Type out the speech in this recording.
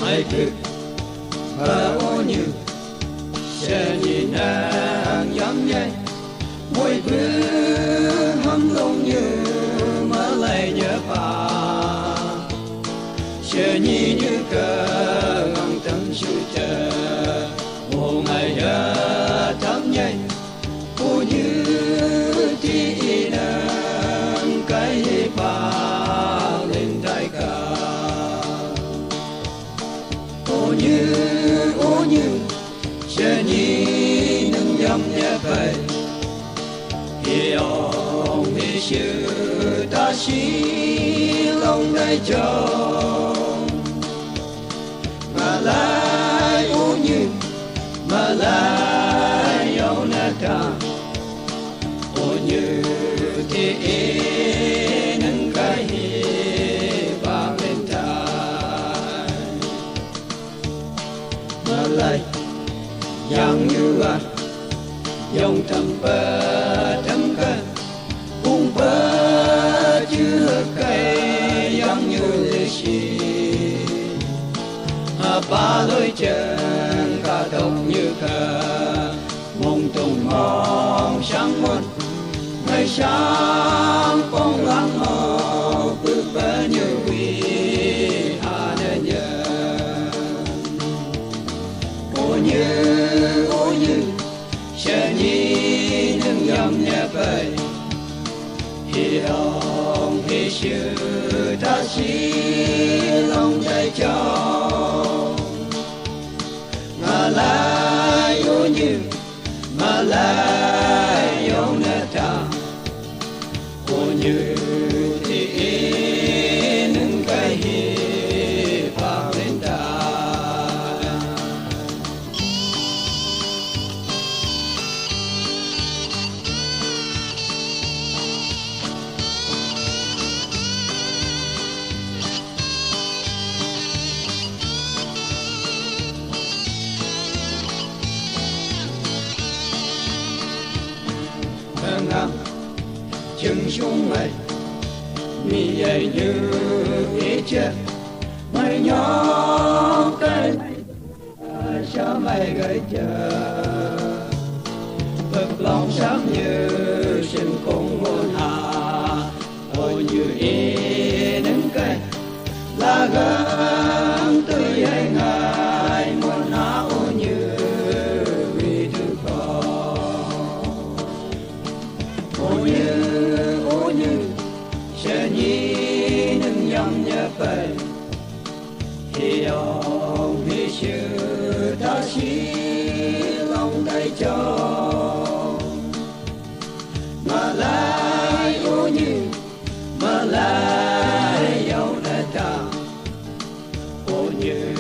ai cứ và ô như sẽ nhìn nàng giống nhai mỗi bữa hâm lòng như mà lại nhớ bà sẽ nhìn như cờ ngắm tâm sự chờ một ngày đã thắm nhai ô như thì nàng cái bà lên đại ca ô như sẽ nhìn nâng dâm nhẹ bay hiểu vì sự ta chỉ lòng đại chồng mà lại ô như mà lại yêu nè ta ô như thì nâng cái vang lên tai mà lại yang như anh dòng thầm cơ cũng bơ chưa cây yang như lệ xì ba lối chân cả đồng như cờ mông tung mong sáng muôn ngày sáng phong lắng màu bước bơ như quy hà đơn nhờ ô như sẽ nhìn nâng dâm nhẹ bay hiểu vì sự ta chỉ lòng đại chồng mà lại ô như mà lại yêu nè ta ô như thì nâng cái vang lên tai ngắm chừng xuống mây mi dậy như ý chết mây nhỏ cây cho mây gửi chờ vực lòng sáng như sinh cùng muôn hà ôi như ý nâng cây là gắng tươi hay ngài muôn hà ôi như vì thứ con ô như sẽ nhìn nâng dâm nhẹ bay hiểu vì sự ta chỉ lòng đại chồng mà lại ô như mà lại yêu nè ta ô như